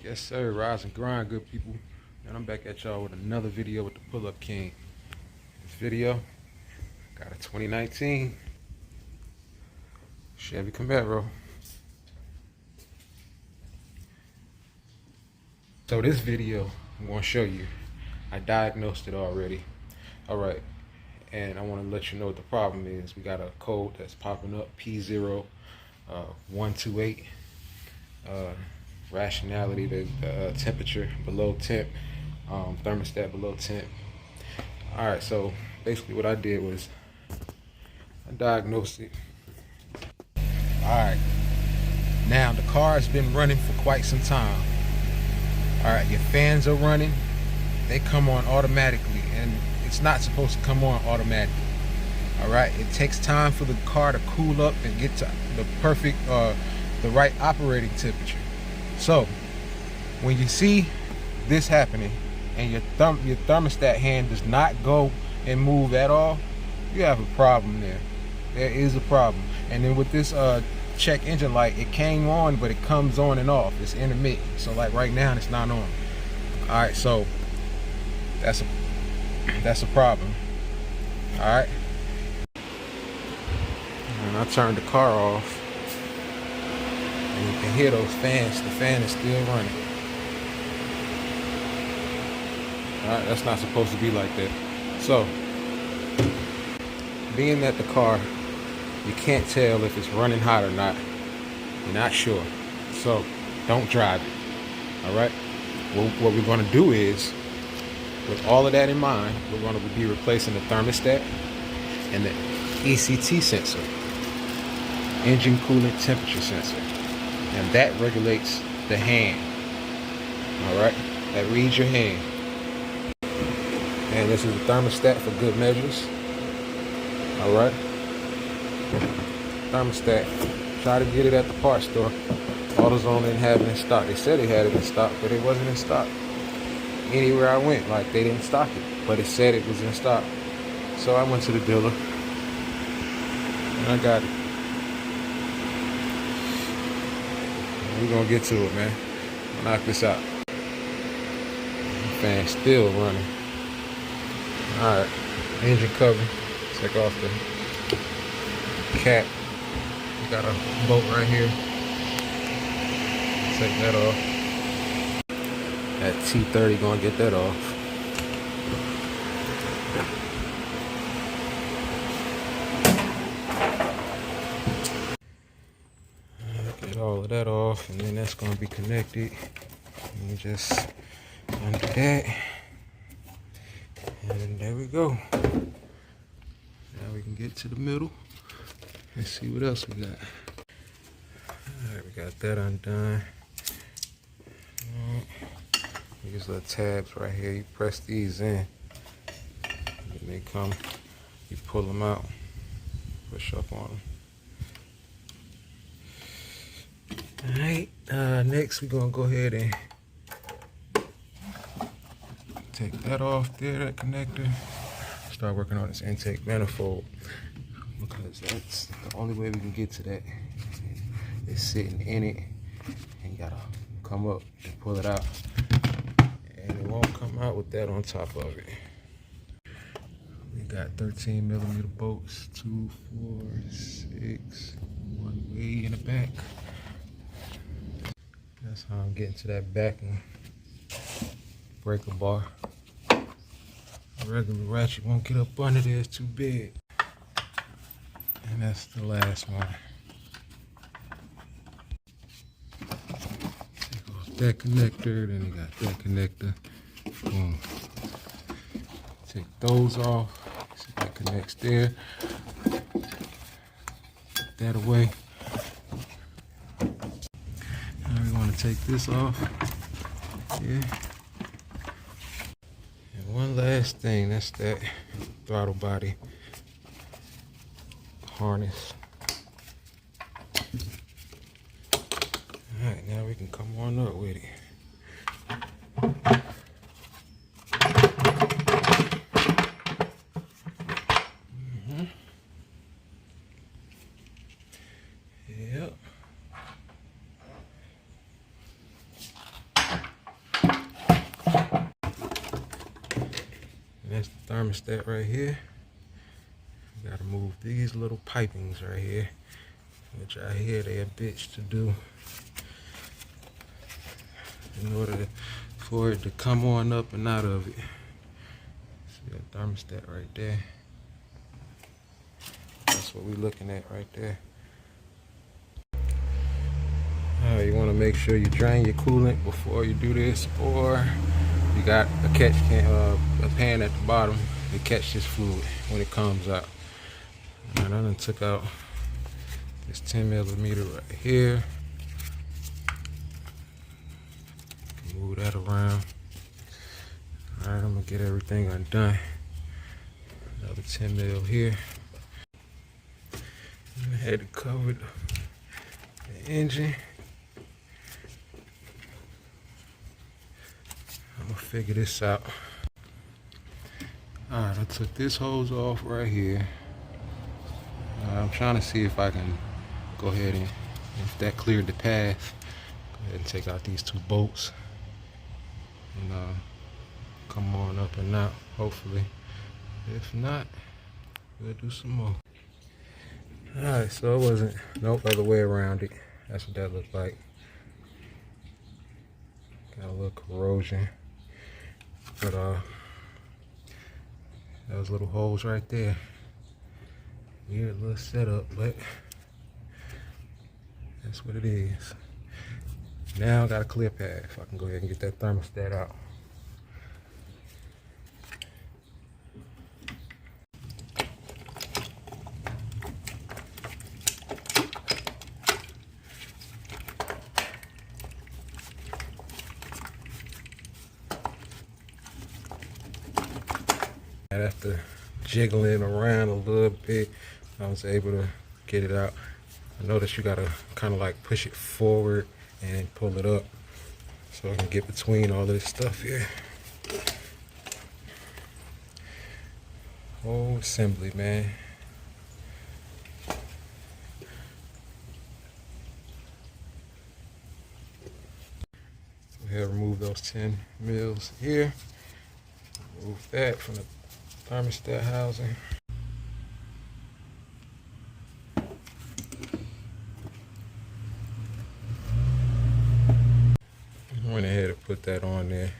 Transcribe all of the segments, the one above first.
Yes sir, rise and grind, good people. And I'm back at y'all with another video with the Pull-Up King. This video got a 2019 Chevy CAMARO. So this video I'm going to show you, I diagnosed it already. Alright, and I want to let you know what the problem is. We got a code that's popping up, P0128. Rationality, the temperature below temp, thermostat below temp. Alright, so basically what I did was I diagnosed it. Alright, now the car has been running for quite some time. Alright, your fans are running, they come on automatically, and it's not supposed to come on automatically. Alright, it takes time for the car to cool up and get to the perfect, the right operating temperature. So when you see this happening and your thermostat hand does not go and move at all, you have a problem there. There is a problem. And then with this check engine light, it came on, but it comes on and off. It's intermittent. So like right now, it's not on. All right, so that's a problem. All right. And I turned the car off. And you can hear those fans. The fan is still running. Alright, that's not supposed to be like that. So, being that the car, you can't tell if it's running hot or not. You're not sure. So, don't drive it. Alright? What we're going to do is, with all of that in mind, we're going to be replacing the thermostat and the Ect sensor. Engine coolant temperature sensor. And that regulates the hand. Alright? That reads your hand. And this is the thermostat for good measures. Alright? Thermostat. Try to get it at the parts store. AutoZone didn't have it in stock. They said they had it in stock, but it wasn't in stock. Anywhere I went, like, they didn't stock it, but it said it was in stock. So I went to the dealer and I got it. We're gonna get to it, man. Knock this out. Fan's still running. Alright. Engine cover. Take off the cap. We got a bolt right here. Take that off. That T30 gonna get that off. All of that off, and then that's going to be connected. And just undo that, and there we go. Now we can get to the middle and see what else we got. Alright, we got that undone. These little tabs right here, you press these in, and they come, you pull them out, push up on them. Alright, next we're going to go ahead and take that off there, that connector. Start working on this intake manifold, because that's the only way we can get to that. It's sitting in it, and you gotta come up and pull it out. And it won't come out with that on top of it. We got 13mm bolts, 2, 4, 6, one way in the back. That's how I'm getting to that backing breaker bar. A regular ratchet won't get up under there, it's too big. And that's the last one. Take off that connector, then you got that connector. Boom. Take those off. See that connects there. Put that away. Take this off here. And one last thing, that's that throttle body harness. Alright, now we can come on up with it. Yep. thermostat right here. You gotta move these little pipings right here, which I hear they a bitch to do in order for it to come on up and out of it. See that thermostat right there? That's what we're looking at right there. Alright, you want to make sure you drain your coolant before you do this, or you got a catch can, a pan at the bottom to catch this fluid when it comes out. And I done took out this 10 millimeter right here. Move that around. Alright, I'm gonna get everything undone. Another 10 mil here. And I had to cover the engine. I'm gonna figure this out. Alright, I took this hose off right here. I'm trying to see if I can go ahead and, if that cleared the path, go ahead and take out these two bolts and come on up and out, hopefully. If not, we'll do some more. Alright, so it wasn't no other way around it. That's what that looked like. Got a little corrosion. But those little holes right there. Weird little setup, but that's what it is. Now I got a clear path. I can go ahead and get that thermostat out. And after jiggling around a little bit, I was able to get it out. I noticed you gotta kind of like push it forward and pull it up so I can get between all this stuff here. Whole assembly, man. Go ahead and remove those 10 mils here. Remove that from the thermostat housing. Went ahead and put that on there.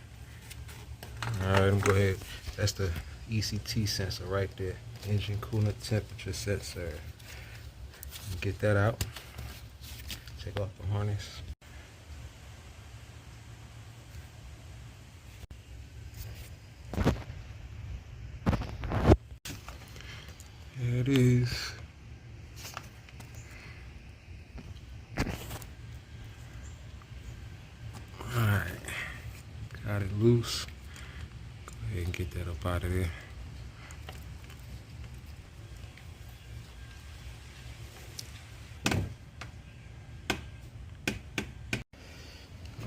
Alright, I'm go ahead. That's the Ect sensor right there. Engine coolant temperature sensor. Get that out. Take off the harness. There it is. Alright, got it loose. Go ahead and get that up out of there.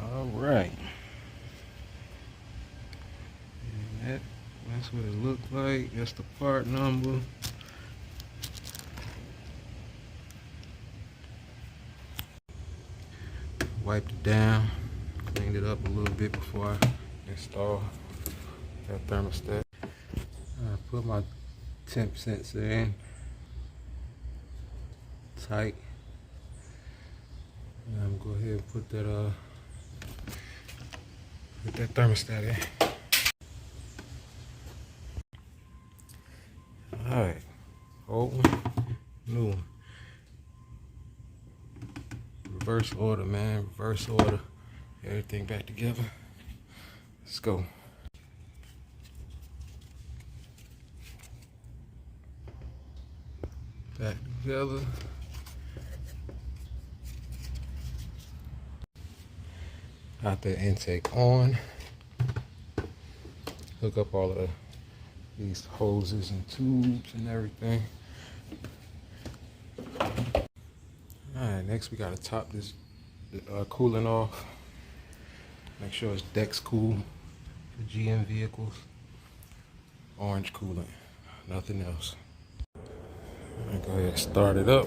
Alright. And that's what it looked like. That's the part number. Wiped it down. Cleaned it up a little bit before I install that thermostat. I put my temp sensor in tight. And I'm gonna go ahead and put that thermostat in. Alright, old one, new one. Reverse order, man, reverse order. Everything back together. Let's go. Back together. Got the intake on. Hook up all of these hoses and tubes and everything. Alright, next we gotta top this coolant off. Make sure it's Dex Cool for GM vehicles. Orange coolant, nothing else. I'm gonna go ahead and start it up.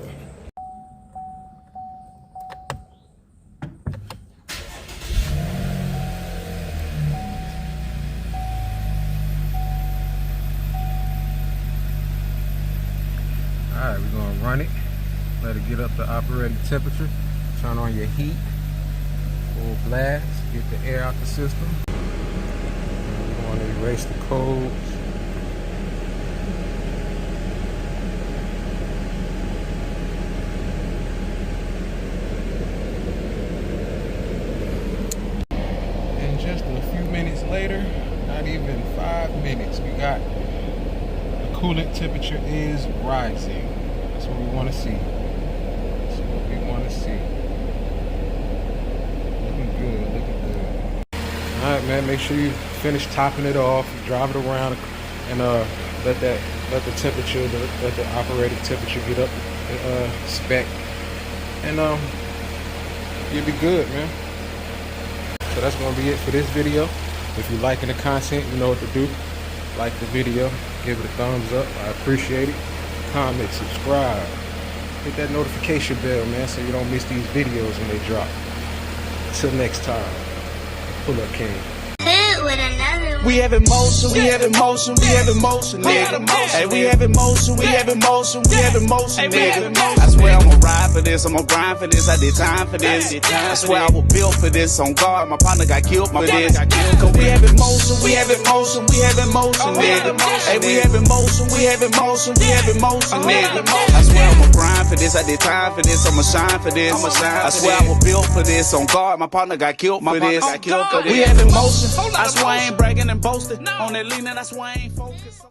Let it get up to operating temperature. Turn on your heat. Full blast. Get the air out the system. You want to erase the codes. And just a few minutes later, not even 5 minutes, we got the coolant temperature is rising. That's what we want to see. That's what we want to see. Looking good, looking good. Alright, man, make sure you finish topping it off, drive it around, and let the temperature, let the operating temperature get up spec, and you'll be good, man. So that's gonna be it for this video. If you're liking the content, you know what to do. Like the video, give it a thumbs up. I appreciate it. Comment, subscribe, hit that notification bell, man, so you don't miss these videos when they drop. Till next time, pull up King. We have emotion, we have emotion, we have emotion, nigga. Hey, we have emotion, we have emotion, we have emotion, nigga. I swear I'ma ride for this, I'ma grind for this, I did time for this. I swear I was built for this, on guard, my partner got killed for this. Cause we have emotion, we have emotion, we have emotion, nigga. Hey, we have emotion, we have emotion, we have emotion, nigga. I swear I'ma grind for this, I did time for this, I'ma shine for this. I swear I was built for this, on guard, my partner got killed for this. We have emotion, I swear I ain't bragging and boasting. On that leaning, I swear I ain't focused.